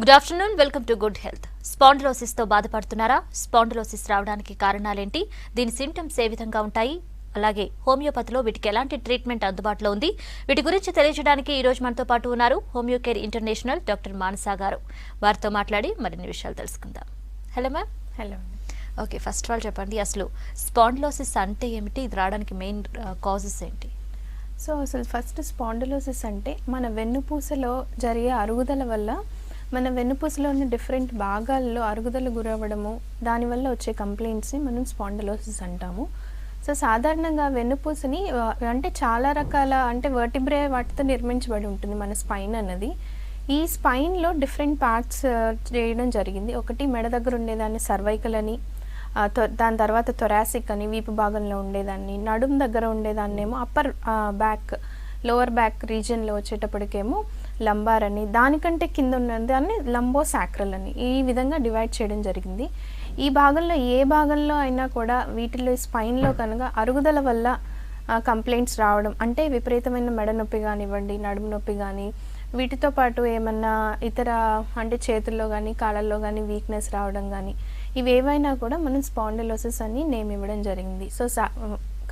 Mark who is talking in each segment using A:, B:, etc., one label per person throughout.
A: Good afternoon, welcome to good health. Spondylosis తో బాధపడుతున్నారా? Spondylosis రావడానికి కారణాలేంటి? దీని సింప్టమ్స్ ఏ విధంగా ఉంటాయి? అలాగే హోమియోపతిలో వీటికి ఎలాంటి ట్రీట్మెంట్ అందుబాటులో ఉంది? వీటి గురించి తెలియజేయడానికి ఈ రోజు మనతో పాటు ఉన్నారు homeo care international doctor Manasa గారు. వారితో మాట్లాడి మరిన్ని విషయాలు తెలుసుకుందాం. Hello ma'am.
B: Hello.
A: Okay, first of all చెప్పండి, అసలు స్పాండిలోసిస్ అంటే ఏమిటి? ఇది రావడానికి మెయిన్ కాజెస్ ఏంటి?
B: సో అసలు ఫస్ట్ స్పాండిలోసిస్ అంటే మన వెన్నుపూసలో జరిగే అరుగుదల వల్ల మన వెన్నుపూసలోని డిఫరెంట్ భాగాల్లో అరుగుదల గురవ్వడము, దానివల్ల వచ్చే కంప్లైంట్స్ని మనం స్పాండిలోసిస్ అంటాము. సో సాధారణంగా వెన్నుపూసని అంటే చాలా రకాల అంటే వర్టిబ్రే వాటితో నిర్మించబడి ఉంటుంది మన స్పైన్ అన్నది. ఈ స్పైన్లో డిఫరెంట్ పార్ట్స్ చేయడం జరిగింది. ఒకటి మెడ దగ్గర ఉండేదాన్ని సర్వైకల్ అని, దాని తర్వాత థొరాసిక్ అని వీపు భాగంలో ఉండేదాన్ని, నడుము దగ్గర ఉండేదాన్నేమో అప్పర్ బ్యాక్ లోవర్ బ్యాక్ రీజియన్లో వచ్చేటప్పటికేమో లంబార్ అని, దానికంటే కింద ఉన్నదాన్ని లంబో సాక్రల్ అని, ఈ విధంగా డివైడ్ చేయడం జరిగింది. ఈ భాగంలో ఏ భాగంలో అయినా కూడా వీటిలో స్పైన్లో కనుక అరుగుదల వల్ల కంప్లైంట్స్ రావడం, అంటే విపరీతమైన మెడ నొప్పి కానివ్వండి, నడుము నొప్పి కానీ, వీటితో పాటు ఏమన్నా ఇతర అంటే చేతుల్లో కానీ కాళ్ళల్లో కానీ వీక్నెస్ రావడం కానీ, ఇవేవైనా కూడా మనం స్పాండిలోసిస్ అని నేమ్ ఇవ్వడం జరిగింది. సో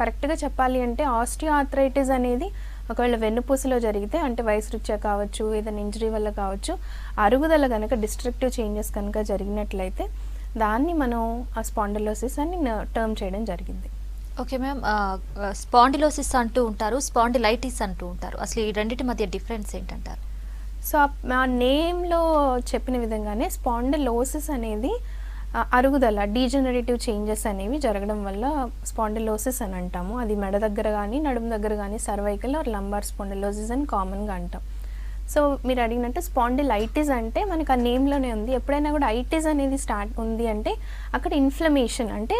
B: కరెక్ట్గా చెప్పాలి అంటే ఆస్టియో ఆర్థరైటిస్ అనేది ఒకవేళ వెన్నుపూసలో జరిగితే, అంటే వయసు రీత్యా కావచ్చు, ఏదైనా ఇంజరీ వల్ల కావచ్చు, అరుగుదల కనుక డిస్ట్రక్టివ్ చేంజెస్ కనుక జరిగినట్లయితే దాన్ని మనం ఆ స్పాండిలోసిస్ అని టర్మ్ చేయడం జరిగింది.
A: ఓకే మ్యామ్, స్పాండిలోసిస్ అంటూ ఉంటారు, స్పాండిలైటిస్ అంటూ ఉంటారు. అసలు ఈ రెండింటి మధ్య డిఫరెన్స్ ఏంటంటారు?
B: సో ఆ నేమ్లో చెప్పిన విధంగానే స్పాండిలోసిస్ అనేది అరుగుదల డీజనరేటివ్ చేంజెస్ అనేవి జరగడం వల్ల స్పాండిలోసిస్ అని అంటాము. అది మెడ దగ్గర కానీ నడుము దగ్గర కానీ సర్వైకల్ ఆర్ లంబార్ స్పాండిలోసిస్ అని కామన్గా అంటాం. సో మీరు అడిగినట్టు స్పాండిలైటిస్ అంటే మనకు ఆ నేమ్లోనే ఉంది. ఎప్పుడైనా కూడా ఐటిస్ అనేది స్టార్ట్ ఉంది అంటే అక్కడ ఇన్ఫ్లమేషన్, అంటే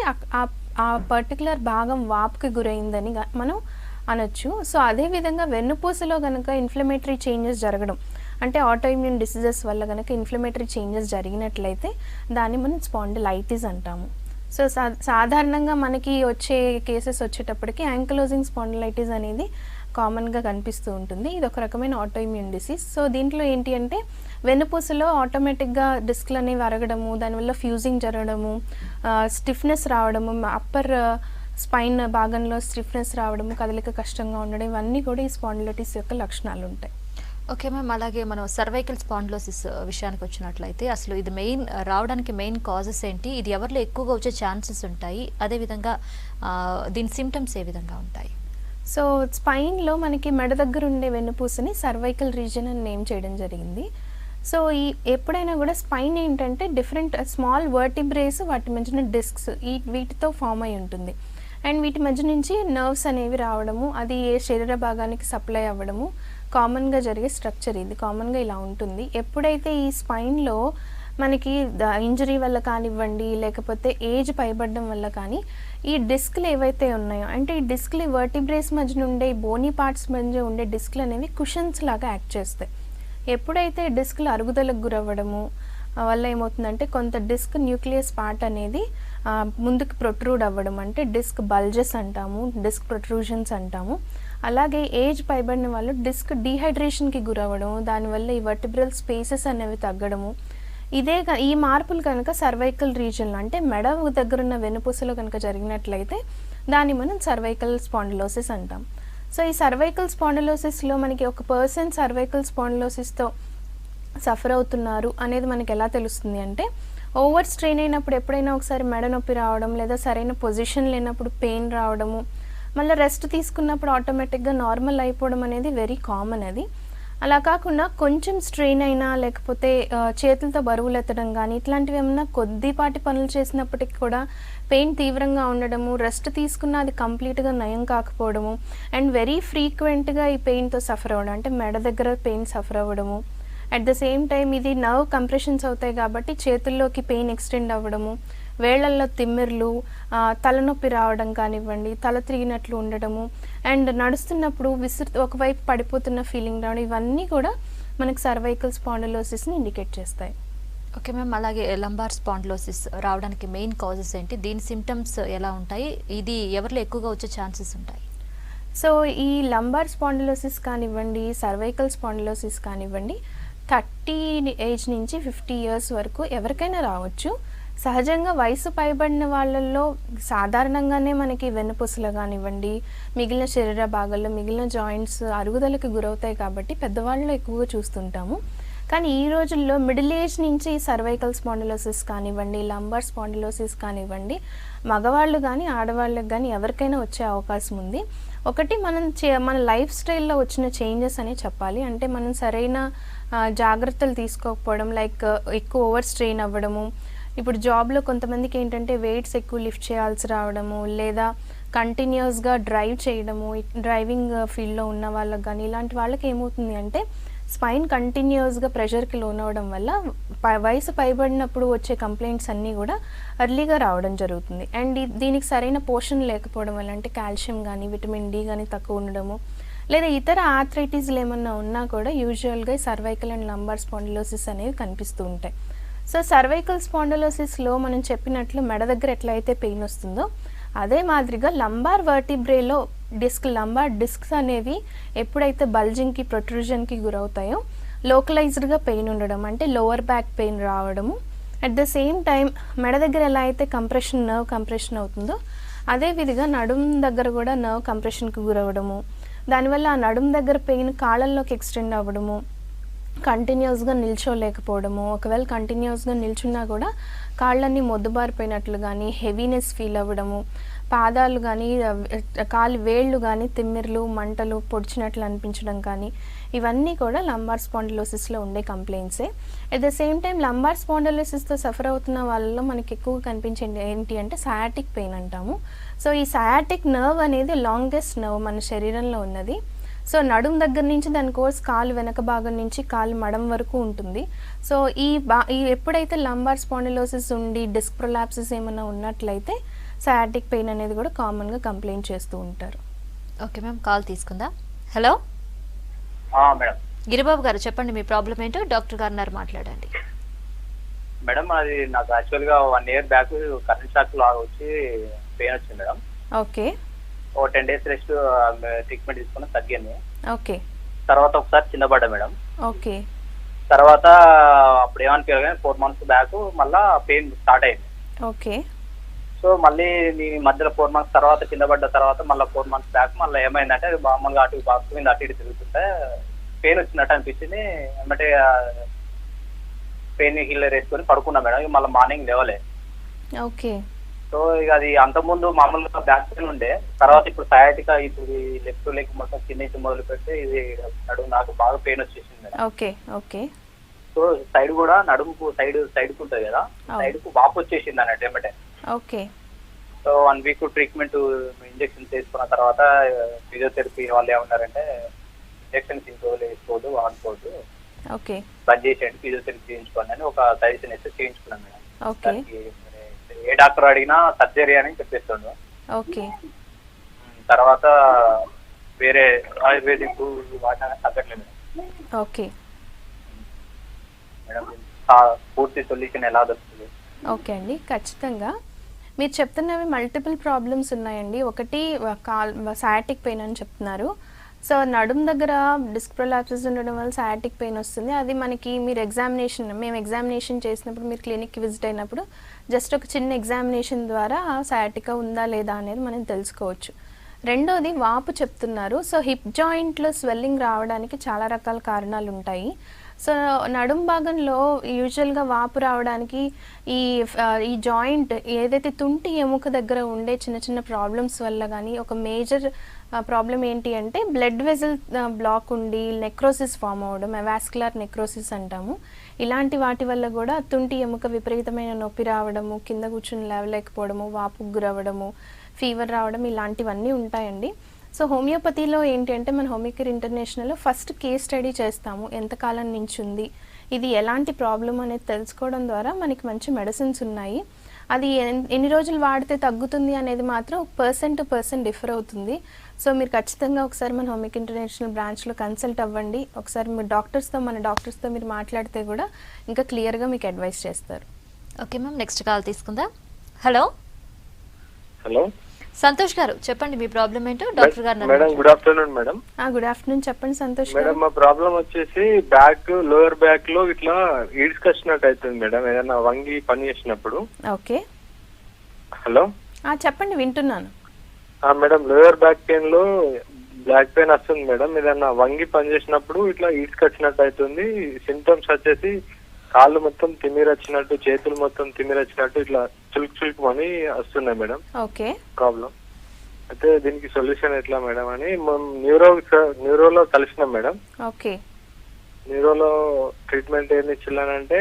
B: ఆ పర్టికులర్ భాగం వాపుకి గురైందని మనం అనొచ్చు. సో అదేవిధంగా వెన్నుపూసలో కనుక ఇన్ఫ్లమేటరీ చేంజెస్ జరగడం, అంటే ఆటోఇమ్యూన్ డిసీజెస్ వల్ల కనుక ఇన్ఫ్లమేటరీ చేంజెస్ జరిగినట్లయితే దాన్ని మనం స్పాండిలైటిస్ అంటాము. సో సాధారణంగా మనకి వచ్చే కేసెస్ వచ్చేటప్పటికి యాంకలోజింగ్ స్పాండిలైటిస్ అనేది కామన్గా కనిపిస్తూ ఉంటుంది. ఇది ఒక రకమైన ఆటోఇమ్యూన్ డిసీజ్. సో దీంట్లో ఏంటి అంటే వెన్నుపూసలో ఆటోమేటిక్గా డిస్క్లు అనేవి అరగడము, దానివల్ల ఫ్యూజింగ్ జరగడము, స్టిఫ్నెస్ రావడము, అప్పర్ స్పైన్ భాగంలో స్టిఫ్నెస్ రావడము, కదలిక కష్టంగా ఉండడం, ఇవన్నీ కూడా ఈ స్పాండిలైటిస్ యొక్క లక్షణాలు ఉంటాయి.
A: ఓకే మ్యామ్, అలాగే మనం సర్వైకల్ స్పాండిలోసిస్ విషయానికి వచ్చినట్లయితే అసలు ఇది మెయిన్ రావడానికి మెయిన్ కాజెస్ ఏంటి? ఇది ఎవరిలో ఎక్కువగా వచ్చే ఛాన్సెస్ ఉంటాయి? అదేవిధంగా దీని సిమ్టమ్స్ ఏ విధంగా ఉంటాయి?
B: సో స్పైన్లో మనకి మెడ దగ్గర ఉండే వెన్నుపూసని సర్వైకల్ రీజన్ అని నేమ్ చేయడం జరిగింది. సో ఎప్పుడైనా కూడా స్పైన్ ఏంటంటే డిఫరెంట్ స్మాల్ వర్టిబ్రేస్, వాటి మధ్యన డిస్క్స్ వీటితో ఫామ్ అయి ఉంటుంది. అండ్ వీటి మధ్య నుంచి నర్వ్స్ అనేవి రావడము, అది ఏ శరీర భాగానికి సప్లై అవ్వడము కామన్గా జరిగే స్ట్రక్చర్. ఇది కామన్గా ఇలా ఉంటుంది. ఎప్పుడైతే ఈ స్పైన్లో మనకి ఇంజరీ వల్ల కానివ్వండి, లేకపోతే ఏజ్ పైబడడం వల్ల కానీ ఈ డిస్క్లు ఏవైతే ఉన్నాయో, అంటే ఈ డిస్క్లు వర్టిబ్రేస్ మధ్య ఉండే బోనీ పార్ట్స్ మధ్య ఉండే డిస్క్లు అనేవి కుషన్స్ లాగా యాక్ట్ చేస్తాయి. ఎప్పుడైతే డిస్క్లు అరుగుదలకు గురవ్వడము వల్ల ఏమవుతుందంటే కొంత డిస్క్ న్యూక్లియస్ పార్ట్ అనేది ముందుకు ప్రొట్రూడ్ అవ్వడం, అంటే డిస్క్ బల్జెస్ అంటాము, డిస్క్ ప్రొట్రూషన్స్ అంటాము. అలాగే ఏజ్ పైబడిన వాళ్ళు డిస్క్ డీహైడ్రేషన్కి గురవ్వడం, దానివల్ల ఈ వర్టిబ్రల్ స్పేసెస్ అనేవి తగ్గడము. ఈ మార్పులు కనుక సర్వైకల్ రీజన్లో, అంటే మెడ దగ్గర ఉన్న వెన్నుపూసలో కనుక జరిగినట్లయితే దాన్ని మనం సర్వైకల్ స్పాండిలోసిస్ అంటాం. సో ఈ సర్వైకల్ స్పాండిలోసిస్లో మనకి ఒక పర్సన్ సర్వైకల్ స్పాండిలోసిస్తో సఫర్ అవుతున్నారు అనేది మనకి ఎలా తెలుస్తుంది అంటే, ఓవర్ స్ట్రెయిన్ అయినప్పుడు ఎప్పుడైనా ఒకసారి మెడ నొప్పి రావడం, లేదా సరైన పొజిషన్ లేనప్పుడు పెయిన్ రావడము, మళ్ళీ రెస్ట్ తీసుకున్నప్పుడు ఆటోమేటిక్గా నార్మల్ అయిపోవడం అనేది వెరీ కామన్. అది అలా కాకుండా కొంచెం స్ట్రెయిన్ అయినా, లేకపోతే చేతులతో బరువులు ఎత్తడం కానీ, ఇట్లాంటివి ఏమన్నా కొద్దిపాటి పనులు చేసినప్పటికీ కూడా పెయిన్ తీవ్రంగా ఉండడము, రెస్ట్ తీసుకున్న అది కంప్లీట్గా నయం కాకపోవడము, అండ్ వెరీ ఫ్రీక్వెంట్గా ఈ పెయిన్తో సఫర్ అవ్వడం, అంటే మెడ దగ్గర పెయిన్ సఫర్ అవ్వడము. అట్ ద సేమ్ టైం ఇది నర్వ్ కంప్రెషన్స్ అవుతాయి కాబట్టి చేతుల్లోకి పెయిన్ ఎక్స్టెండ్ అవ్వడము, వేళ్లల్లో తిమ్మిర్లు, తలనొప్పి రావడం కానివ్వండి, తల తిరిగినట్లు ఉండడము, అండ్ నడుస్తున్నప్పుడు ఒకవైపు పడిపోతున్న ఫీలింగ్ రావడం, ఇవన్నీ కూడా మనకు సర్వైకల్ స్పాండిలోసిస్ని ఇండికేట్ చేస్తాయి.
A: ఓకే మ్యామ్, అలాగే లంబార్ స్పాండిలోసిస్ రావడానికి మెయిన్ కాజెస్ ఏంటి? దీని సిమ్టమ్స్ ఎలా ఉంటాయి? ఇది ఎవరిలో ఎక్కువగా వచ్చే ఛాన్సెస్ ఉంటాయి?
B: సో ఈ లంబార్ స్పాండిలోసిస్ కానివ్వండి, సర్వైకల్ స్పాండిలోసిస్ కానివ్వండి, 30 ఏజ్ నుంచి 50 ఇయర్స్ వరకు ఎవరికైనా రావచ్చు. సహజంగా వయసు పైబడిన వాళ్ళల్లో సాధారణంగానే మనకి వెన్నుపూసలు కానివ్వండి, మిగిలిన శరీర భాగాల్లో మిగిలిన జాయింట్స్ అరుగుదలకు గురవుతాయి కాబట్టి పెద్దవాళ్ళలో ఎక్కువగా చూస్తుంటాము. కానీ ఈ రోజుల్లో మిడిల్ ఏజ్ నుంచి సర్వైకల్ స్పాండిలోసిస్ కానివ్వండి, లంబార్ స్పాండిలోసిస్ కానివ్వండి, మగవాళ్ళు కానీ ఆడవాళ్ళకి కానీ ఎవరికైనా వచ్చే అవకాశం ఉంది. ఒకటి మన లైఫ్ స్టైల్లో వచ్చిన చేంజెస్ అని చెప్పాలి. అంటే మనం సరైన జాగ్రత్తలు తీసుకోకపోవడం, లైక్ ఎక్కువ ఓవర్ స్ట్రెయిన్ అవ్వడము. ఇప్పుడు జాబ్లో కొంతమందికి ఏంటంటే వెయిట్స్ ఎక్కువ లిఫ్ట్ చేయాల్సి రావడము, లేదా కంటిన్యూస్గా డ్రైవ్ చేయడము, డ్రైవింగ్ ఫీల్డ్లో ఉన్న వాళ్ళకి కానీ ఇలాంటి వాళ్ళకి ఏమవుతుంది అంటే స్పైన్ కంటిన్యూస్గా ప్రెషర్కి లోనవడం వల్ల వయసు పైబడినప్పుడు వచ్చే కంప్లైంట్స్ అన్నీ కూడా ఎర్లీగా రావడం జరుగుతుంది. అండ్ దీనికి సరైన పోషణ లేకపోవడం వల్ల, అంటే కాల్షియం కానీ విటమిన్ డి కానీ తక్కువ ఉండడము, లేదా ఇతర ఆర్థరైటిస్లు ఏమన్నా ఉన్నా కూడా యూజువల్గా సర్వైకల్ అండ్ లంబార్ స్పాండిలోసిస్ అనేవి కనిపిస్తూ ఉంటాయి. సో సర్వైకల్ స్పాండిలోసిస్లో మనం చెప్పినట్లు మెడ దగ్గర ఎట్లయితే పెయిన్ వస్తుందో అదే మాదిరిగా లంబార్ వర్టిబ్రేలో లంబార్ డిస్క్స్ అనేవి ఎప్పుడైతే బల్జింగ్కి ప్రొట్రూజన్కి గురవుతాయో లోకలైజ్డ్గా పెయిన్ ఉండడం, అంటే లోవర్ బ్యాక్ పెయిన్ రావడము. అట్ ద సేమ్ టైం మెడ దగ్గర ఎలా అయితే నర్వ్ కంప్రెషన్ అవుతుందో అదే విధిగా నడుం దగ్గర కూడా నర్వ్ కంప్రెషన్కి గురవడము, దానివల్ల ఆ నడుం దగ్గర పెయిన్ కాళ్ళల్లోకి ఎక్స్టెండ్ అవ్వడము, కంటిన్యూస్గా నిల్చోలేకపోవడము, ఒకవేళ కంటిన్యూస్గా నిల్చున్నా కూడా కాళ్ళన్నీ మొద్దుబారిపోయినట్లు కానీ హెవీనెస్ ఫీల్ అవ్వడము, పాదాలు కానీ కాలు వేళ్ళు కానీ తిమ్మిర్లు మంటలు పొడిచినట్లు అనిపించడం కానీ ఇవన్నీ కూడా లంబార్ స్పాండిలోసిస్లో ఉండే కంప్లైంట్సే. At the same time lumbar స్పాండిలోసిస్తో సఫర్ అవుతున్న వాళ్ళలో మనకి ఎక్కువగా కనిపించేది ఏంటి అంటే సయాటిక్ పెయిన్ అంటాము. సో ఈ సయాటిక్ నర్వ్ అనేది లాంగెస్ట్ నర్వ్ మన శరీరంలో ఉన్నది. సో నడుం దగ్గర నుంచి దాని కోర్స్ కాలు వెనక భాగం నుంచి కాలు మడం వరకు ఉంటుంది. సో ఈ ఎప్పుడైతే లంబార్ స్పాండిలోసిస్ ఉండి డిస్క్ ప్రొలాప్సిస్ ఏమైనా ఉన్నట్లయితే సయాటిక్ పెయిన్ అనేది కూడా కామన్గా కంప్లైంట్ చేస్తూ ఉంటారు.
A: ఓకే మ్యామ్, కాల్ తీసుకుందాం. Hello
C: madam.
A: గిరిబాబు గారు చెప్పండి, మీ ప్రాబ్లం ఏంటో డాక్టర్ గారు ఉన్నారు, మాట్లాడండి.
C: మేడం అది నాకు యాక్చువల్గా 1 year బ్యాక్ కరెంట్ షాక్ లాగా వచ్చి పెయిన్ వచ్చింది మేడం.
B: ఓకే.
C: ఓ 10 days రెస్ట్ ట్రీట్మెంట్ తీసుకుని తగ్గింది.
B: ఓకే.
C: తర్వాత ఒకసారి కింద పడ్డా మేడం.
B: ఓకే.
C: తర్వాత అప్పుడు ఏమనిపించారు కానీ 4 months బ్యాక్ మళ్ళీ పెయిన్ స్టార్ట్ అయింది.
B: ఓకే.
C: సో మళ్ళీ మీ మధ్యలో 4 months తర్వాత కింద పడ్డ తర్వాత మళ్ళీ 4 months బ్యాక్ మళ్ళీ ఏమైందంటే మామూలుగా అటు బాక్స్ మీద అటు ఇటు తిరుగుతుంటే పెయిన్ వచ్చినట్టు అనిపించింది. అంటే పెయిన్ హిల్లర్ వేసుకొని పడుకున్నా మేడం. మళ్ళీ మార్నింగ్ లేవలే.
B: ఓకే.
C: సో ఇక అది అంతకుముందు మామూలుగా బ్యాక్ పెయిన్ ఉండే, తర్వాత ఇప్పుడు సయాటికా, ఇప్పుడు లెఫ్ట్ లెగ్ మొత్తం కింద నుంచి మొదలు పెడితే ఇది నడుము నాకు బాగా పెయిన్ వచ్చేసింది.
B: ఓకే. ఓకే.
C: సో సైడ్ కూడా నడుముకు సైడ్ కు ఉంటుంది కదా, సైడ్ కు వాపు వచ్చేసింది అన్నట్టు ఏమంటే.
B: Okay.
C: So 1 week treatment injection చేసుకున్న తర్వాత ఫిజియోథెరపీ వాళ్ళు ఏమన్నారంటే ఇంజెక్షన్స్ ఇంకో వేసుకోవద్దు, వాడుకోవద్దు,
B: ఓకే,
C: బంద్ చేసేయండి, ఫిజియోథెరపీ చేయించుకోండి అని ఒక సజెషన్ ఇస్తే చేయించుకున్నాను మేడం.
B: ఓకే.
C: ఏ డాక్టర్ అడిగినా సర్జరీ అని చెప్పేస్తుండ్రు.
B: ఓకే.
C: తర్వాత వేరే ఆయుర్వేదిక్ వాటిని తగ్గట్లేదు
B: ఓకే
C: మేడం. పూర్తి సొల్యూషన్ ఎలా దొరుకుతుంది?
B: ఓకే అండి, ఖచ్చితంగా మీరు చెప్తున్నవి మల్టిపుల్ ప్రాబ్లమ్స్ ఉన్నాయండి. ఒకటి సయాటిక్ పెయిన్ అని చెప్తున్నారు. సో నడుం దగ్గర డిస్క్ ప్రొలాప్సిస్ ఉండడం వల్ల సయాటిక్ పెయిన్ వస్తుంది. అది మనకి మీరు మేము ఎగ్జామినేషన్ చేసినప్పుడు, మీరు క్లినిక్కి విజిట్ అయినప్పుడు జస్ట్ ఒక చిన్న ఎగ్జామినేషన్ ద్వారా సయాటికా ఉందా లేదా అనేది మనం తెలుసుకోవచ్చు. రెండోది వాపు చెప్తున్నారు. సో హిప్ జాయింట్లో స్వెల్లింగ్ రావడానికి చాలా రకాల కారణాలు ఉంటాయి. సో నడుం భాగంలో యూజువల్గా వాపు రావడానికి ఈ జాయింట్ ఏదైతే తుంటి ఎముక దగ్గర ఉండే చిన్న చిన్న ప్రాబ్లమ్స్ వల్ల కానీ, ఒక మేజర్ ప్రాబ్లం ఏంటి అంటే బ్లడ్ వెజల్ బ్లాక్ ఉండి నెక్రోసిస్ ఫామ్ అవ్వడం, వాస్కులర్ నెక్రోసిస్ అంటాము. ఇలాంటి వాటి వల్ల కూడా తుంటి ఎముక విపరీతమైన నొప్పి రావడము, కింద కూర్చుని లేవలేకపోవడము, వాపుకు గురవడము, ఫీవర్ రావడం, ఇలాంటివన్నీ ఉంటాయండి. సో హోమియోపతిలో ఏంటి అంటే మన హోమియోకేర్ ఇంటర్నేషనల్లో ఫస్ట్ కేస్ స్టడీ చేస్తాము, ఎంతకాలం నుంచి ఉంది, ఇది ఎలాంటి ప్రాబ్లం అనేది తెలుసుకోవడం ద్వారా మనకి మంచి మెడిసిన్స్ ఉన్నాయి. అది ఎన్ని రోజులు వాడితే తగ్గుతుంది అనేది మాత్రం పర్సన్ టు పర్సన్ డిఫర్ అవుతుంది. సో మీరు ఖచ్చితంగా ఒకసారి మన హోమియోకేర్ ఇంటర్నేషనల్ బ్రాంచ్లో కన్సల్ట్ అవ్వండి. ఒకసారి మీ మన డాక్టర్స్తో మీరు మాట్లాడితే కూడా ఇంకా క్లియర్గా మీకు అడ్వైస్ చేస్తారు.
A: ఓకే మ్యామ్, నెక్స్ట్ కాల్ తీసుకుందాం. హలో
D: హలో
A: సంతోష్ గారు చెప్పండి మీ ప్రాబ్లం ఏంటో డాక్టర్ గారు
D: madam good afternoon madam.
B: Good afternoon, చెప్పండి సంతోష్
D: మేడం
B: గారు.
D: మా ప్రాబ్లం వచ్చేసి లోయర్ బ్యాక్ లో ఇట్లా ఈడ్స్ కచ్చినట్టు అవుతుంది మేడం, ఏదైనా వంగి పని చేసినప్పుడు.
B: ఓకే,
D: హలో
B: చెప్పండి వింటున్నాను.
D: మేడం లోయర్ బ్యాక్ పెయిన్ లో బ్యాక్ పెయిన్ వస్తుంది మేడం, ఏదైనా వంగి పని చేసినప్పుడు ఇట్లా ఈడ్స్ కచ్చినట్టు అవుతుంది. సింటమ్స్ వచ్చేసి కాళ్ళు మొత్తం తిమ్మిరచ్చినట్టు, చేతులు మొత్తం తిమ్మిరచ్చినట్టు ఇట్లా చులుకు అని వస్తున్నాయి మేడం.
B: ఓకే,
D: ప్రాబ్లం అయితే దీనికి సొల్యూషన్ ఎట్లా మేడం అని న్యూరోలో కలిసినాం మేడం.
B: ఓకే,
D: న్యూరోలో ట్రీట్మెంట్ ఏమి ఇచ్చిల్లానంటే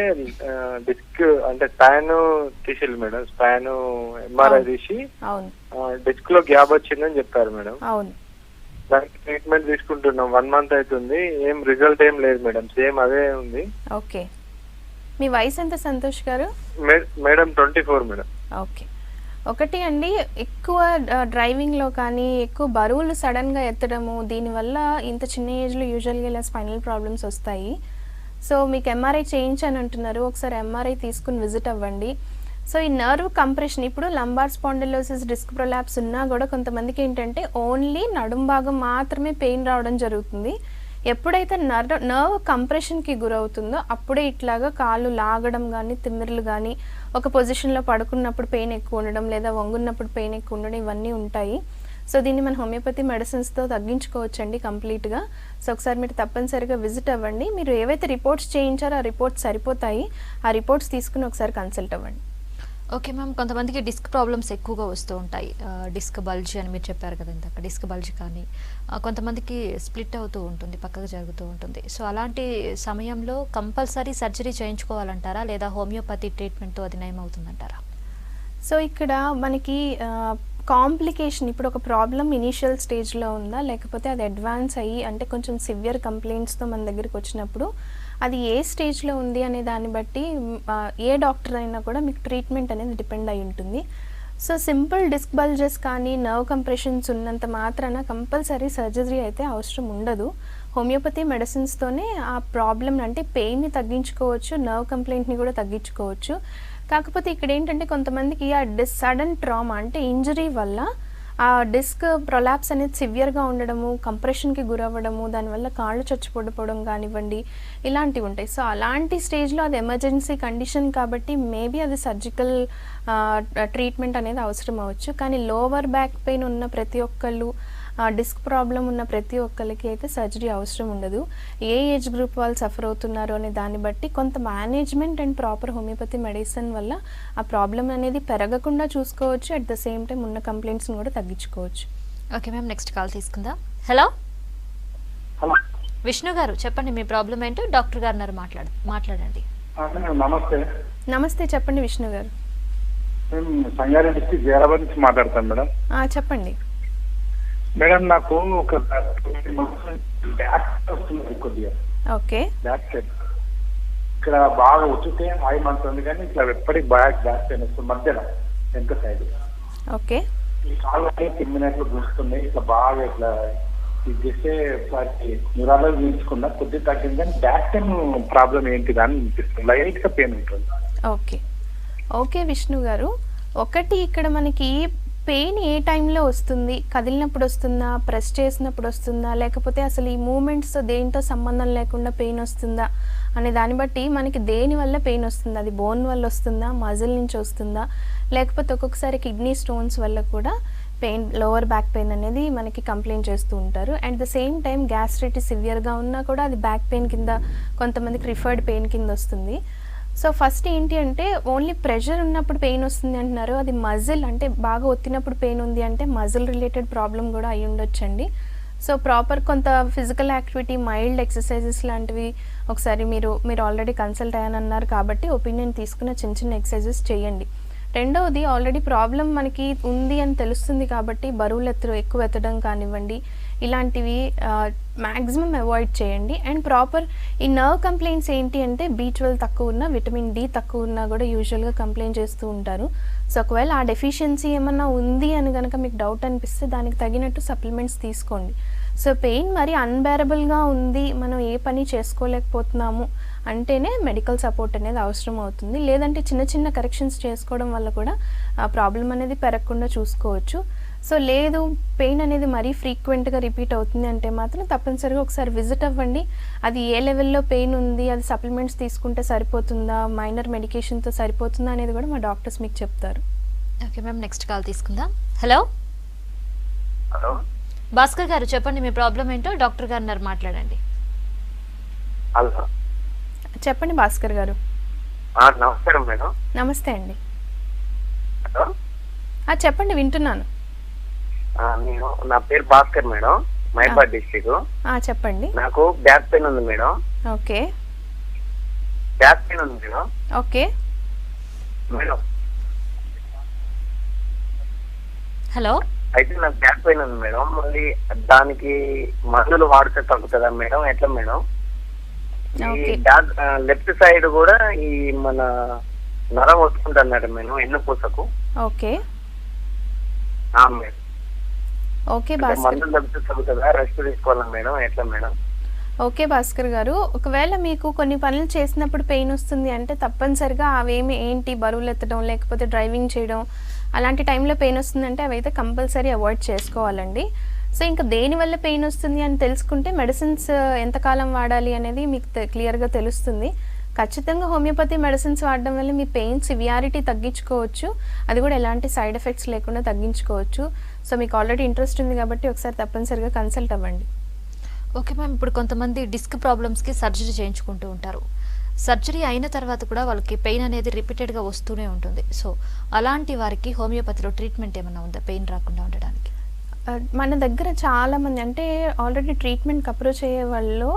D: డిస్క్ అంటే స్పాన్ తీసిల్లు మేడం, స్పాన్ ఎంఆర్ఐ తీసి డిస్క్ లో గ్యాప్ వచ్చిందని చెప్పారు మేడం.
B: అవును,
D: దానికి ట్రీట్మెంట్ తీసుకుంటున్నాం, 1 month అవుతుంది, ఏం రిజల్ట్ ఏం లేదు మేడం, సేమ్ అదే ఉంది.
B: ఓకే, మీ వయసు ఎంత సంతోష్ గారు?
D: Madam 24 madam.
B: ఓకే, ఒకటి అండి, ఎక్కువ డ్రైవింగ్లో కానీ ఎక్కువ బరువులు సడన్గా ఎత్తడము, దీనివల్ల ఇంత చిన్న ఏజ్లో యూజువల్గా ఇలా స్పైనల్ ప్రాబ్లమ్స్ వస్తాయి. సో మీకు ఎంఆర్ఐ చేయించని అంటున్నారు, ఒకసారి ఎంఆర్ఐ తీసుకుని విజిట్ అవ్వండి. సో ఈ నర్వ్ కంప్రెషన్, ఇప్పుడు లంబార్ స్పాండిలోసిస్, డిస్క్ ప్రొలాప్స్ ఉన్నా కూడా కొంతమందికి ఏంటంటే ఓన్లీ నడుం భాగం మాత్రమే పెయిన్ రావడం జరుగుతుంది. ఎప్పుడైతే నర్వ్ కంప్రెషన్కి గురవుతుందో అప్పుడే ఇట్లాగా కాళ్ళు లాగడం కానీ, తిమ్మిర్లు కానీ, ఒక పొజిషన్లో పడుకున్నప్పుడు పెయిన్ ఎక్కువ ఉండడం, లేదా వంగున్నప్పుడు పెయిన్ ఎక్కువ ఉండడం, ఇవన్నీ ఉంటాయి. సో దీన్ని మన హోమియోపతి మెడిసిన్స్తో తగ్గించుకోవచ్చండి కంప్లీట్గా. సో ఒకసారి మీరు తప్పనిసరిగా విజిట్ అవ్వండి. మీరు ఏవైతే రిపోర్ట్స్ చేయించారో ఆ రిపోర్ట్స్ సరిపోతాయి, ఆ రిపోర్ట్స్ తీసుకుని ఒకసారి కన్సల్ట్ అవ్వండి.
A: ఓకే మ్యామ్, కొంతమందికి డిస్క్ ప్రాబ్లమ్స్ ఎక్కువగా వస్తూ ఉంటాయి. డిస్క్ బల్జ్ అని మీరు చెప్పారు కదా ఇందాక, డిస్క్ బల్జ్ కానీ కొంతమందికి స్ప్లిట్ అవుతూ ఉంటుంది, పక్కకు జరుగుతూ ఉంటుంది. సో అలాంటి సమయంలో కంపల్సరీ సర్జరీ చేయించుకోవాలంటారా, లేదా హోమియోపతి ట్రీట్మెంట్తో అది నయం అవుతుందంటారా?
B: సో ఇక్కడ మనకి కాంప్లికేషన్, ఇప్పుడు ఒక ప్రాబ్లం ఇనీషియల్ స్టేజ్లో ఉందా, లేకపోతే అది అడ్వాన్స్ అయ్యి అంటే కొంచెం సివియర్ కంప్లైంట్స్తో మన దగ్గరికి వచ్చినప్పుడు అది ఏ స్టేజ్లో ఉంది అనే దాన్ని బట్టి ఏ డాక్టర్ అయినా కూడా మీకు ట్రీట్మెంట్ అనేది డిపెండ్ అయి ఉంటుంది. సో సింపుల్ డిస్క్ బల్జెస్ కానీ నర్వ్ కంప్రెషన్స్ ఉన్నంత మాత్రాన కంపల్సరీ సర్జరీ అయితే అవసరం ఉండదు. హోమియోపతి మెడిసిన్స్తోనే ఆ ప్రాబ్లం అంటే పెయిన్ని తగ్గించుకోవచ్చు, నర్వ్ కంప్లైంట్ని కూడా తగ్గించుకోవచ్చు. కాకపోతే ఇక్కడ ఏంటంటే కొంతమందికి ఆ సడన్ ట్రామా అంటే ఇంజరీ వల్ల ఆ డిస్క్ ప్రొలాప్స్ అనేది సివియర్గా ఉండడము, కంప్రెషన్కి గురవ్వడము, దానివల్ల కాళ్ళు చచ్చిపడిపోవడం కానివ్వండి, ఇలాంటివి ఉంటాయి. సో అలాంటి స్టేజ్లో అది ఎమర్జెన్సీ కండిషన్ కాబట్టి మేబీ అది సర్జికల్ ట్రీట్మెంట్ అనేది అవసరం అవ్వచ్చు. కానీ లోవర్ బ్యాక్ పెయిన్ ఉన్న ప్రతి ఒక్కళ్ళు, డిస్క్ ప్రాబ్లం ఉన్న ప్రతి ఒక్కరికి అయితే సర్జరీ అవసరం ఉండదు. ఏ ఏజ్ గ్రూప్ వాళ్ళు సఫర్ అవుతున్నారు అనే దాన్ని బట్టి కొంత management and proper homeopathy medicine వల్ల ఆ ప్రాబ్లం అనేది పెరగకుండా చూసుకోవచ్చు, అట్ ద సేమ్ టైం ఉన్న కంప్లైంట్స్ని కూడా తగ్గించుకోవచ్చు.
A: ఓకే మ్యామ్, నెక్స్ట్ కాల్ తీసుకుందాం. హలో
E: హలో,
A: విష్ణు గారు చెప్పండి మీ ప్రాబ్లం ఏంటో, డాక్టర్ గారు మాట్లాడండి.
E: నమస్తే.
B: నమస్తే, చెప్పండి విష్ణు గారు.
E: మేము సంగారెడ్డి డిస్ట్రిక్ట్ జైరాబాద్ నుంచి మాట్లాడతాం మేడం.
B: చెప్పండి
E: మేడం, నాకు ఒక బ్యాక్ వస్తుంది కొద్దిగా.
B: ఓకే,
E: బ్యాక్ సైడ్ ఇక్కడ బాగా వచ్చితే 5 months ఉంది, కానీ ఇట్లా ఎప్పటికి బ్యాక్ పెయిన్ వస్తుంది మధ్యలో వెనక సైడ్.
B: ఓకే,
E: ఈ కాళ్ళు తిమ్మినట్లు చూస్తుంది, ఇట్లా బాగా ఇట్లా ఇది చేస్తే న్యూరాలజీ చూపించుకున్నా కొద్దిగా తగ్గింది, కానీ బ్యాక్ పెయిన్ ప్రాబ్లం ఏంటిదా అని అనిపిస్తుంది, లైట్ గా పెయిన్ ఉంటుంది.
B: ఓకే ఓకే విష్ణు గారు, ఒకటి ఇక్కడ మనకి పెయిన్ ఏ టైంలో వస్తుంది, కదిలినప్పుడు వస్తుందా, ప్రెస్ చేసినప్పుడు వస్తుందా, లేకపోతే అసలు ఈ మూమెంట్స్ దేనితో సంబంధం లేకుండా పెయిన్ వస్తుందా అనే దాన్ని బట్టి మనకి దేని వల్ల పెయిన్ వస్తుందా, అది బోన్ వల్ల వస్తుందా, మజిల్ నుంచి వస్తుందా, లేకపోతే ఒక్కొక్కసారి కిడ్నీ స్టోన్స్ వల్ల కూడా పెయిన్, లోవర్ బ్యాక్ పెయిన్ అనేది మనకి కంప్లైంట్ చేస్తూ ఉంటారు. And the same time gastritis సివియర్గా ఉన్నా కూడా అది బ్యాక్ పెయిన్ కింద, కొంతమందికి రిఫర్డ్ పెయిన్ కింద వస్తుంది. సో ఫస్ట్ ఏంటి అంటే ఓన్లీ ప్రెషర్ ఉన్నప్పుడు పెయిన్ వస్తుంది అంటున్నారు, అది మజిల్ అంటే బాగా ఒత్తినప్పుడు పెయిన్ ఉంది అంటే మజిల్ రిలేటెడ్ ప్రాబ్లం కూడా అయి ఉండొచ్చండి. సో ప్రాపర్ కొంత ఫిజికల్ యాక్టివిటీ, మైల్డ్ ఎక్సర్సైజెస్ లాంటివి ఒకసారి మీరు ఆల్రెడీ కన్సల్ట్ అయ్యానన్నారు కాబట్టి ఒపీనియన్ తీసుకున్న చిన్న ఎక్సర్సైజెస్ చేయండి. రెండవది, ఆల్రెడీ ప్రాబ్లం మనకి ఉంది అని తెలుస్తుంది కాబట్టి బరువులు ఎక్కువ ఎత్తడం కానివ్వండి, ఇలాంటివి మ్యాక్సిమం అవాయిడ్ చేయండి. అండ్ ప్రాపర్ ఈ నర్వ్ కంప్లైంట్స్ ఏంటి అంటే B12 తక్కువ ఉన్నా, విటమిన్ D తక్కువ ఉన్నా కూడా యూజువల్గా కంప్లైంట్ చేస్తూ ఉంటారు. సో ఒకవేళ ఆ డెఫిషియన్సీ ఏమన్నా ఉంది అని కనుక మీకు డౌట్ అనిపిస్తే దానికి తగినట్టు సప్లిమెంట్స్ తీసుకోండి. సో పెయిన్ మరి అన్బేరబుల్గా ఉంది, మనం ఏ పని చేసుకోలేకపోతున్నాము అంటేనే మెడికల్ సపోర్ట్ అనేది అవసరం అవుతుంది. లేదంటే చిన్న కరెక్షన్స్ చేసుకోవడం వల్ల కూడా ఆ ప్రాబ్లం అనేది పెరగకుండా చూసుకోవచ్చు. సో లేదు పెయిన్ అనేది మరీ ఫ్రీక్వెంట్గా రిపీట్ అవుతుంది అంటే మాత్రం తప్పనిసరిగా ఒకసారి విజిట్ అవ్వండి. అది ఏ లెవెల్లో పెయిన్ ఉంది, అది సప్లిమెంట్స్ తీసుకుంటే సరిపోతుందా, మైనర్ మెడికేషన్తో సరిపోతుందా అనేది కూడా మా డాక్టర్స్ మీకు చెప్తారు.
A: ఓకే మ్యామ్, నెక్స్ట్ కాల్ తీసుకుందాం. హలో
F: హలో
A: భాస్కర్ గారు, చెప్పండి మీ ప్రాబ్లం ఏంటో, డాక్టర్ గారు ఉన్నారు, మాట్లాడండి.
F: హలో
B: చెప్పండి భాస్కర్ గారు.
F: నమస్కారం మేడం.
B: నమస్తే అండి.
F: హలో
B: చెప్పండి, వింటున్నాను.
F: నా పేరు భాస్కర్ మేడం, మైబాద్ డిస్ట్రిక్ట్.
B: చెప్పండి.
F: నాకు బ్యాక్ పెయిన్ ఉంది మేడం.
B: ఓకే.
F: బ్యాక్ పెయిన్ ఉంది మేడం.
B: ఓకే
F: మేడం
A: హలో
F: అయితే నాకు బ్యాక్ పెయిన్ ఉంది మేడం. మళ్ళీ దానికి మందులు వాడితే తగ్గుతుందా మేడం, ఎట్లా మేడం? ఈ లెఫ్ట్ సైడ్ కూడా ఈ మన నరం వస్తుంటున్నాడు మేడం, ఎన్నుపూసకు.
B: ఓకే.
F: Madam
B: okay Bhaskar.
F: మందులు తగ్గితే తగ్గుతుందా, రెస్ట్ తీసుకోవాలా మేడం, ఎట్లా మేడం?
B: ఓకే భాస్కర్ గారు, ఒకవేళ మీకు కొన్ని పనులు చేసినప్పుడు పెయిన్ వస్తుంది అంటే తప్పనిసరిగా అవేమి ఏంటి, బరువులు ఎత్తడం లేకపోతే డ్రైవింగ్ చేయడం అలాంటి టైంలో పెయిన్ వస్తుందంటే అవైతే కంపల్సరీ అవాయిడ్ చేసుకోవాలండి. సో ఇంకా దేనివల్ల పెయిన్ వస్తుంది అని తెలుసుకుంటే మెడిసిన్స్ ఎంతకాలం వాడాలి అనేది మీకు క్లియర్గా తెలుస్తుంది. ఖచ్చితంగా హోమియోపతి మెడిసిన్స్ వాడడం వల్ల మీ పెయిన్ సివియారిటీ తగ్గించుకోవచ్చు, అది కూడా ఎలాంటి సైడ్ ఎఫెక్ట్స్ లేకుండా తగ్గించుకోవచ్చు. సో మీకు ఆల్రెడీ ఇంట్రెస్ట్ ఉంది కాబట్టి ఒకసారి తప్పనిసరిగా కన్సల్ట్ అవ్వండి.
A: ఓకే మ్యామ్, ఇప్పుడు కొంతమంది డిస్క్ ప్రాబ్లమ్స్కి సర్జరీ చేయించుకుంటూ ఉంటారు. సర్జరీ అయిన తర్వాత కూడా వాళ్ళకి పెయిన్ అనేది రిపీటెడ్గా వస్తూనే ఉంటుంది. సో అలాంటి వారికి హోమియోపతిలో ట్రీట్మెంట్ ఏమైనా ఉందా పెయిన్ రాకుండా ఉండడానికి?
B: మన దగ్గర చాలామంది అంటే ఆల్రెడీ ట్రీట్మెంట్కి అప్రోచ్ అయ్యే వాళ్ళు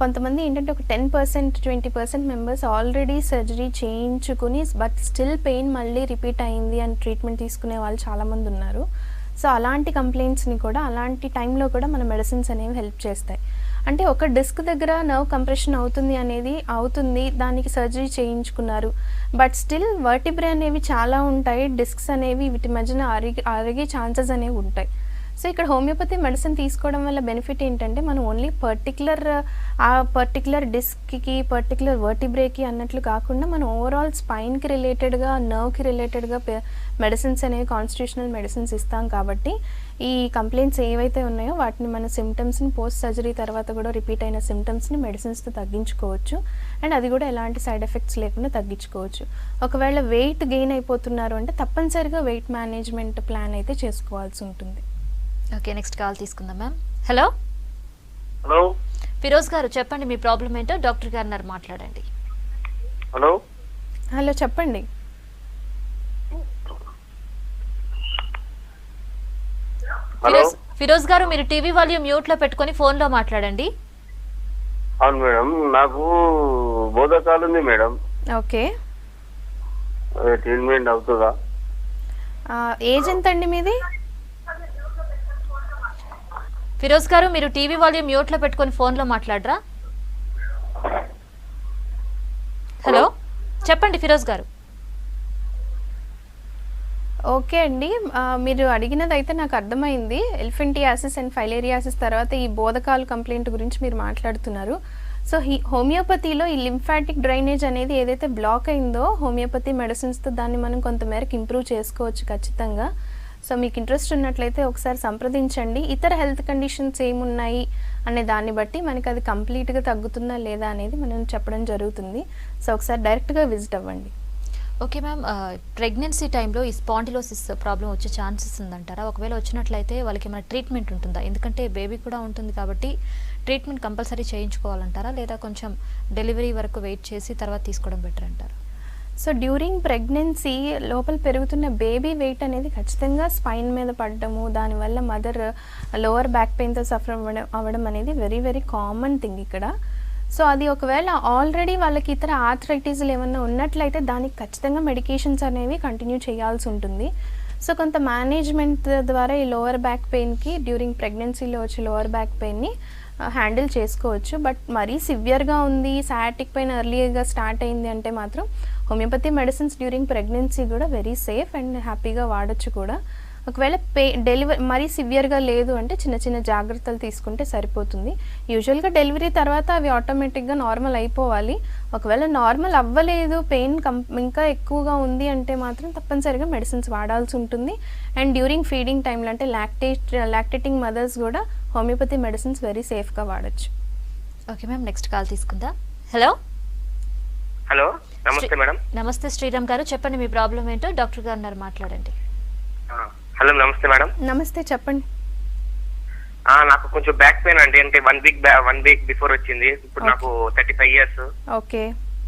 B: కొంతమంది ఏంటంటే ఒక 10% 20% మెంబర్స్ ఆల్రెడీ సర్జరీ చేయించుకుని బట్ స్టిల్ పెయిన్ మళ్ళీ రిపీట్ అయింది అని ట్రీట్మెంట్ తీసుకునే వాళ్ళు చాలామంది ఉన్నారు. సో అలాంటి కంప్లైంట్స్ని కూడా అలాంటి టైంలో కూడా మన మెడిసిన్స్ అనేవి హెల్ప్ చేస్తాయి. అంటే ఒక డిస్క్ దగ్గర నర్వ్ కంప్రెషన్ అవుతుంది, దానికి సర్జరీ చేయించుకున్నారు, బట్ స్టిల్ వర్టిబ్రే అనేవి చాలా ఉంటాయి, డిస్క్స్ అనేవి వీటి మధ్యన అరిగే ఛాన్సెస్ అనేవి ఉంటాయి. సో ఇక్కడ హోమియోపతి మెడిసిన్ తీసుకోవడం వల్ల బెనిఫిట్ ఏంటంటే మనం ఓన్లీ పర్టికులర్ డిస్క్కి పర్టికులర్ వర్టిబ్రేకి అన్నట్లు కాకుండా మనం ఓవరాల్ స్పైన్కి రిలేటెడ్గా నర్వ్కి రిలేటెడ్గా మెడిసిన్స్ అనేవి కాన్స్టిట్యూషనల్ మెడిసిన్స్ ఇస్తాం. కాబట్టి ఈ కంప్లైంట్స్ ఏవైతే ఉన్నాయో వాటిని మన సిమ్టమ్స్ని పోస్ట్ సర్జరీ తర్వాత కూడా రిపీట్ అయిన సిమ్టమ్స్ని మెడిసిన్స్తో తగ్గించుకోవచ్చు. అండ్ అది కూడా ఎలాంటి సైడ్ ఎఫెక్ట్స్ లేకుండా తగ్గించుకోవచ్చు. ఒకవేళ వెయిట్ గెయిన్ అయిపోతున్నారు అంటే తప్పనిసరిగా వెయిట్ మేనేజ్మెంట్ ప్లాన్ అయితే చేసుకోవాల్సి ఉంటుంది.
A: ఓకే, నెక్స్ట్ కాల్ తీసుకుందాం మ్యామ్. హలో
F: హలో
A: ఫిరోజ్ గారు, చెప్పండి మీ ప్రాబ్లం ఏంటో, డాక్టర్ గారు ఉన్నారు, మాట్లాడండి.
F: హలో
B: హలో చెప్పండి.
A: ఫిరోజ్ గారు, మీరు టీవీ వాల్యూమ్ మ్యూట్ లో పెట్టుకొని ఫోన్ లో మాట్లాడండి.
F: అవును మేడం, నాకు బోధకాలు ఉంది మేడం.
B: ఓకే.
F: ట్రీట్మెంట్ అవుతుందా?
B: ఏజ్ ఎంత అండి మీది?
A: ఫిరోజ్ గారు, మీరు టీవీ వాల్యూమ్ మ్యూట్ లో పెట్టుకొని ఫోన్ లో మాట్లాడరా? హలో చెప్పండి ఫిరోజ్ గారు.
B: ఓకే అండి, మీరు అడిగినది అయితే నాకు అర్థమైంది. ఎలిఫెంటియాసిస్ అండ్ ఫైలేరియాసిస్ తర్వాత ఈ బోధకాలు కంప్లైంట్ గురించి మీరు మాట్లాడుతున్నారు. సో హోమియోపతిలో ఈ లింఫాటిక్ డ్రైనేజ్ అనేది ఏదైతే బ్లాక్ అయిందో హోమియోపతి మెడిసిన్స్తో దాన్ని మనం కొంతమేరకు ఇంప్రూవ్ చేసుకోవచ్చు ఖచ్చితంగా. సో మీకు ఇంట్రెస్ట్ ఉన్నట్లయితే ఒకసారి సంప్రదించండి. ఇతర హెల్త్ కండిషన్స్ ఏమున్నాయి అనే దాన్ని బట్టి మనకి అది కంప్లీట్గా తగ్గుతుందా లేదా అనేది మనం చెప్పడం జరుగుతుంది. సో ఒకసారి డైరెక్ట్గా విజిట్ అవ్వండి.
A: ఓకే మ్యామ్, ప్రెగ్నెన్సీ టైంలో ఈ స్పాండిలోసిస్ ప్రాబ్లం వచ్చే ఛాన్సెస్ ఉందంటారా? ఒకవేళ వచ్చినట్లయితే వాళ్ళకి ఏమైనా ట్రీట్మెంట్ ఉంటుందా? ఎందుకంటే బేబీ కూడా ఉంటుంది కాబట్టి ట్రీట్మెంట్ కంపల్సరీ చేయించుకోవాలంటారా, లేదా కొంచెం డెలివరీ వరకు వెయిట్ చేసి తర్వాత తీసుకోవడం బెటర్ అంటారా?
B: సో డ్యూరింగ్ ప్రెగ్నెన్సీ లోపల పెరుగుతున్న బేబీ వెయిట్ అనేది ఖచ్చితంగా స్పైన్ మీద పడటము, దానివల్ల మదర్ లోవర్ బ్యాక్ పెయిన్తో సఫర్ అవ్వడం అనేది వెరీ వెరీ కామన్ థింగ్ ఇక్కడ. సో అది ఒకవేళ ఆల్రెడీ వాళ్ళకి ఇతర ఆర్థరైటిస్లు ఏమన్నా ఉన్నట్లయితే దానికి ఖచ్చితంగా మెడికేషన్స్ అనేవి కంటిన్యూ చేయాల్సి ఉంటుంది. సో కొంత మేనేజ్మెంట్ ద్వారా ఈ లోవర్ బ్యాక్ పెయిన్కి డ్యూరింగ్ ప్రెగ్నెన్సీలో వచ్చే లోవర్ బ్యాక్ పెయిన్ని హ్యాండిల్ చేసుకోవచ్చు. బట్ మరీ సివియర్గా ఉంది, సయాటిక్ పెయిన్ ఎర్లీగా స్టార్ట్ అయింది అంటే మాత్రం హోమియోపతి మెడిసిన్స్ డ్యూరింగ్ ప్రెగ్నెన్సీ కూడా వెరీ సేఫ్ అండ్ హ్యాపీగా వాడచ్చు కూడా. ఒకవేళ డెలివరీ మరీ సివియర్గా లేదు అంటే చిన్న చిన్న జాగ్రత్తలు తీసుకుంటే సరిపోతుంది. యూజువల్గా డెలివరీ తర్వాత అవి ఆటోమేటిక్గా నార్మల్ అయిపోవాలి. ఒకవేళ నార్మల్ అవ్వలేదు, పెయిన్ ఇంకా ఎక్కువగా ఉంది అంటే మాత్రం తప్పనిసరిగా మెడిసిన్స్ వాడాల్సి ఉంటుంది. అండ్ డ్యూరింగ్ ఫీడింగ్ టైంలో అంటే లాక్టేటింగ్ మదర్స్ కూడా హోమియోపతి మెడిసిన్స్ వెరీ సేఫ్గా వాడచ్చు.
A: ఓకే మ్యామ్, నెక్స్ట్ కాల్ తీసుకుందా. హలో
F: హలో, నమస్తే మేడం.
A: నమస్తే శ్రీరామ్ గారు, చెప్పండి మీ ప్రాబ్లం ఏంటో, డాక్టర్ గారు ఉన్నారు, మాట్లాడండి.
F: హలో, నమస్తే మేడం.
B: నమస్తే, చెప్పండి.
F: నాకు కొంచెం బ్యాక్ పెయిన్ అండి, అంటే 1 వీక్ బిఫోర్ వచ్చింది. ఇప్పుడు నాకు 35 years.
B: ఓకే.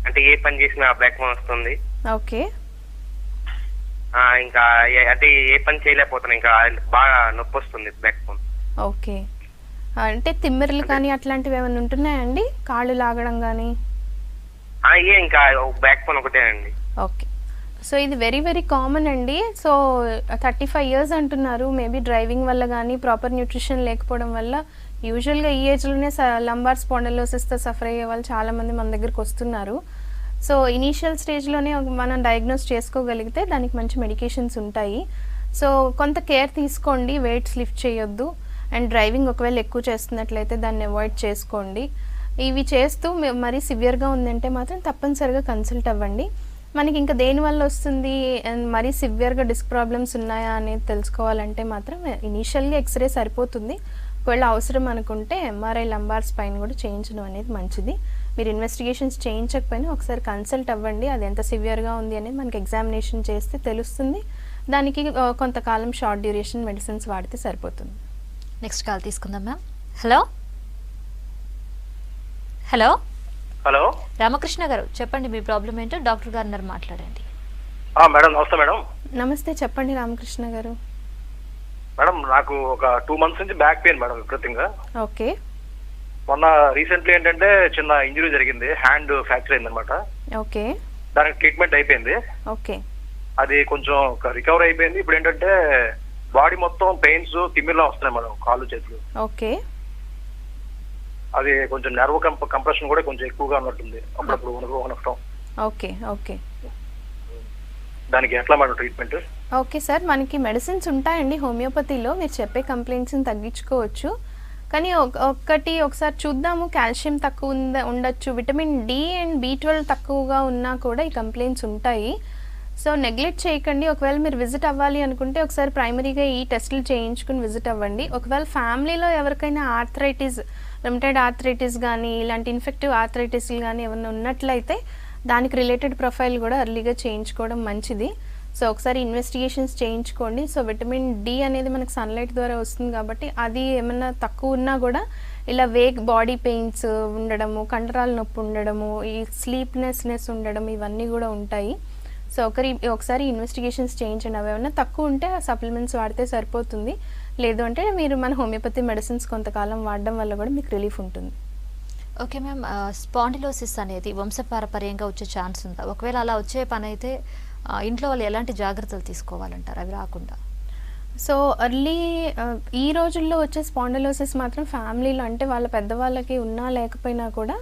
F: అంటే ఏ పని చేసినా బ్యాక్ పెయిన్ వస్తుంది.
B: ఓకే.
F: ఇంకా అంటే ఏ పని చేయలేకపోతున్నా, ఇంకా బాగా నొప్పి వస్తుంది బ్యాక్ పెయిన్.
B: ఓకే. అంటే తిమ్మిర్లు కానీ అట్లాంటివి ఏమైనా ఉంటున్నాయండి, కాళ్ళు లాగడం కానీ?
F: ఇంకా బ్యాక్ పెయిన్ ఒకటే అండి.
B: ఓకే. సో ఇది వెరీ వెరీ కామన్ అండి. సో 35 years అంటున్నారు. మేబీ డ్రైవింగ్ వల్ల కానీ ప్రాపర్ న్యూట్రిషన్ లేకపోవడం వల్ల యూజువల్గా ఈ ఏజ్లోనే లంబార్ స్పాండిలోసిస్తో సఫర్ అయ్యే వాళ్ళు చాలామంది మన దగ్గరికి వస్తున్నారు. సో ఇనీషియల్ స్టేజ్లోనే మనం డయాగ్నోస్ చేసుకోగలిగితే దానికి మంచి మెడికేషన్స్ ఉంటాయి. సో కొంత కేర్ తీసుకోండి, వెయిట్స్ లిఫ్ట్ చేయొద్దు. అండ్ డ్రైవింగ్ ఒకవేళ ఎక్కువ చేస్తున్నట్లయితే దాన్ని అవాయిడ్ చేసుకోండి. ఇవి చేస్తూ మరీ సివియర్గా ఉందంటే మాత్రం తప్పనిసరిగా కన్సల్ట్ అవ్వండి. మనకి ఇంకా దేనివల్ల వస్తుంది అండ్ మరీ సివియర్గా డిస్క్ ప్రాబ్లమ్స్ ఉన్నాయా అనేది తెలుసుకోవాలంటే మాత్రం ఇనీషియల్గా ఎక్స్రే సరిపోతుంది. ఒకవేళ అవసరం అనుకుంటే ఎంఆర్ఐ లంబార్ స్పైన్ కూడా చేయించడం అనేది మంచిది. మీరు ఇన్వెస్టిగేషన్స్ చేయించకపోయినా ఒకసారి కన్సల్ట్ అవ్వండి. అది ఎంత సివియర్గా ఉంది అనేది మనకి ఎగ్జామినేషన్ చేస్తే తెలుస్తుంది. దానికి కొంతకాలం షార్ట్ డ్యూరేషన్ మెడిసిన్స్ వాడితే సరిపోతుంది.
A: నెక్స్ట్ కాల్ తీసుకుందాం ma'am. Hello hello
C: hello,
A: Ramakrishna గారు, చెప్పండి మీ ప్రాబ్లం ఏంటో, డాక్టర్ గారు ఉన్నారు, మాట్లాడండి.
C: మేడం నమస్తే మేడం.
B: నమస్తే, చెప్పండి రామకృష్ణ గారు.
C: మేడం నాకు ఒక 2 months నుంచి బ్యాక్ పెయిన్ మేడం, విపరీతంగా.
B: ఓకే.
C: మొన్న రీసెంట్లీ ఏంటంటే చిన్న ఇంజరీ జరిగింది, హ్యాండ్ ఫ్రాక్చర్ అయింది అనమాట.
B: ఓకే.
C: దానికి ట్రీట్మెంట్ అయిపోయింది.
B: ఓకే.
C: అది కొంచెం రికవర్ అయిపోయింది. ఇప్పుడు ఏంటంటే బాడీ మొత్తం పెయిన్స్, తిమ్మిర్లా వస్తున్నాయి మేడం, కాళ్ళు చేతులు.
B: ఓకే.
C: అది కొంచెం నర్వ్ కంప్రెషన్ కూడా కొంచెం ఎక్కువగా ఉన్నట్టుంది, అప్పుడప్పుడు వణకటం.
B: ఓకే. ఓకే.
C: దానికి ఎట్లా మేడం ట్రీట్మెంట్?
B: ఓకే సార్, మనకి మెడిసిన్స్ ఉంటాయండి హోమియోపతిలో, మీరు చెప్పే కంప్లైంట్స్ని తగ్గించుకోవచ్చు. కానీ ఒకసారి చూద్దాము, కాల్షియం తక్కువ ఉండొచ్చు, విటమిన్ డి అండ్ B12 తక్కువగా ఉన్నా కూడా ఈ కంప్లైంట్స్ ఉంటాయి. సో నెగ్లెక్ట్ చేయకండి. ఒకవేళ మీరు విజిట్ అవ్వాలి అనుకుంటే ఒకసారి ప్రైమరీగా ఈ టెస్టులు చేయించుకుని విజిట్ అవ్వండి. ఒకవేళ ఫ్యామిలీలో ఎవరికైనా రుమటాయిడ్ ఆర్థరైటిస్ కానీ ఇలాంటి ఇన్ఫెక్టివ్ ఆర్థరైటిస్లు కానీ ఏమైనా ఉన్నట్లయితే దానికి రిలేటెడ్ ప్రొఫైల్ కూడా ఎర్లీగా చేయించుకోవడం మంచిది. సో ఒకసారి ఇన్వెస్టిగేషన్స్ చేయించుకోండి. సో విటమిన్ డి అనేది మనకు సన్లైట్ ద్వారా వస్తుంది కాబట్టి అది ఏమైనా తక్కువ ఉన్నా కూడా ఇలా బాడీ పెయిన్స్ ఉండడము, కండరాల నొప్పి ఉండడము, ఈ స్లీప్నెస్నెస్ ఉండడం, ఇవన్నీ కూడా ఉంటాయి. సో ఒకసారి ఇన్వెస్టిగేషన్స్ చేయించండి. అవి ఏమైనా తక్కువ ఉంటే సప్లిమెంట్స్ వాడితే సరిపోతుంది. లేదు అంటే మీరు మన హోమియోపతి మెడిసిన్స్ కొంతకాలం వాడడం వల్ల కూడా మీకు రిలీఫ్ ఉంటుంది.
A: ఓకే మ్యామ్, స్పాండిలోసిస్ అనేది వంశపారపర్యంగా వచ్చే ఛాన్స్ ఉందా? ఒకవేళ అలా వచ్చే పని అయితే ఇంట్లో వాళ్ళు ఎలాంటి జాగ్రత్తలు తీసుకోవాలంటారు అవి రాకుండా?
B: సో ఈ రోజుల్లో వచ్చే స్పాండిలోసిస్ మాత్రం ఫ్యామిలీలో అంటే వాళ్ళ పెద్దవాళ్ళకి ఉన్నా లేకపోయినా కూడా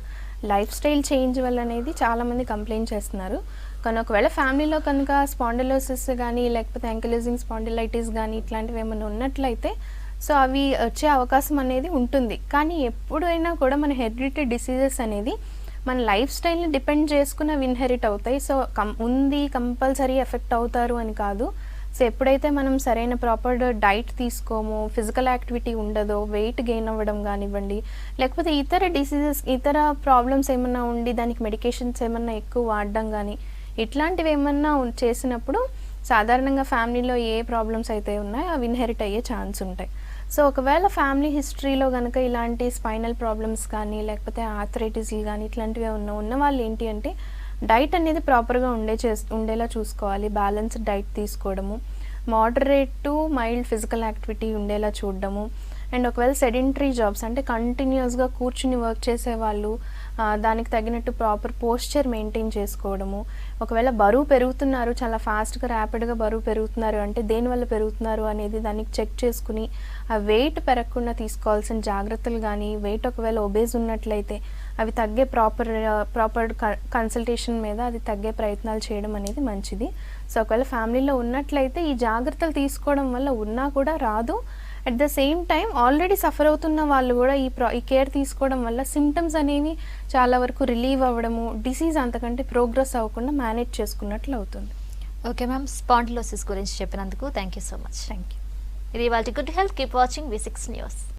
B: లైఫ్ స్టైల్ చేంజ్ వల్ల అనేది చాలామంది కంప్లైంట్ చేస్తున్నారు. కానీ ఒకవేళ ఫ్యామిలీలో కనుక స్పాండిలోసిస్ కానీ లేకపోతే యాంకిలోజింగ్ స్పాండిలైటిస్ కానీ ఇట్లాంటివి ఏమైనా ఉన్నట్లయితే సో అవి వచ్చే అవకాశం అనేది ఉంటుంది. కానీ ఎప్పుడైనా కూడా మన హెరిడిటరీ డిసీజెస్ అనేది మన లైఫ్ స్టైల్ని డిపెండ్ చేసుకుని అవి ఇన్హెరిట్ అవుతాయి. సో కంపల్సరీ ఎఫెక్ట్ అవుతారు అని కాదు. సో ఎప్పుడైతే మనం సరైన ప్రాపర్ డైట్ తీసుకోమో, ఫిజికల్ యాక్టివిటీ ఉండదో, వెయిట్ గెయిన్ అవ్వడం కానివ్వండి, లేకపోతే ఇతర ప్రాబ్లమ్స్ ఏమన్నా ఉండి దానికి మెడికేషన్స్ ఏమన్నా ఎక్కువ వాడడం కానీ ఇట్లాంటివి ఏమన్నా చేసినప్పుడు సాధారణంగా ఫ్యామిలీలో ఏ ప్రాబ్లమ్స్ అయితే ఉన్నాయో అవి ఇన్హెరిట్ అయ్యే ఛాన్స్ ఉంటాయి. సో ఒకవేళ ఫ్యామిలీ హిస్టరీలో కనుక ఇలాంటి స్పైనల్ ప్రాబ్లమ్స్ కానీ లేకపోతే ఆర్థరైటిస్లు కానీ ఇట్లాంటివి ఉన్న వాళ్ళు ఏంటి అంటే డైట్ అనేది ప్రాపర్గా ఉండేలా చూసుకోవాలి. బ్యాలెన్స్డ్ డైట్ తీసుకోవడము, moderate to mild physical activity ఉండేలా చూడడము. అండ్ ఒకవేళ సెడెంటరీ జాబ్స్ అంటే కంటిన్యూస్గా కూర్చుని వర్క్ చేసేవాళ్ళు దానికి తగినట్టు ప్రాపర్ పోస్చర్ మెయింటైన్ చేసుకోవడము. ఒకవేళ బరువు పెరుగుతున్నారు, చాలా ఫాస్ట్గా ర్యాపిడ్గా బరువు పెరుగుతున్నారు అంటే దేనివల్ల పెరుగుతున్నారు అనేది దానికి చెక్ చేసుకుని ఆ వెయిట్ పెరగకుండా తీసుకోవాల్సిన జాగ్రత్తలు కానీ, వెయిట్ ఒకవేళ ఒబేజ్ ఉన్నట్లయితే అవి తగ్గే ప్రాపర్ కన్సల్టేషన్ మీద అది తగ్గే ప్రయత్నాలు చేయడం అనేది మంచిది. సో ఒకవేళ ఫ్యామిలీలో ఉన్నట్లయితే ఈ జాగ్రత్తలు తీసుకోవడం వల్ల ఉన్నా కూడా రాదు. At the same time already suffer అవుతున్న వాళ్ళు కూడా ఈ కేర్ తీసుకోవడం వల్ల సిమ్టమ్స్ అనేవి చాలా వరకు రిలీవ్ అవ్వడము, డిసీజ్ అంతకంటే ప్రోగ్రెస్ అవ్వకుండా మేనేజ్ చేసుకున్నట్లు అవుతుంది.
A: ఓకే మ్యామ్, స్పాండిలోసిస్ గురించి చెప్పినందుకు thank you so much.
B: Thank you.
A: ఇది ఇవాల్టి good health. Keep watching V6 news.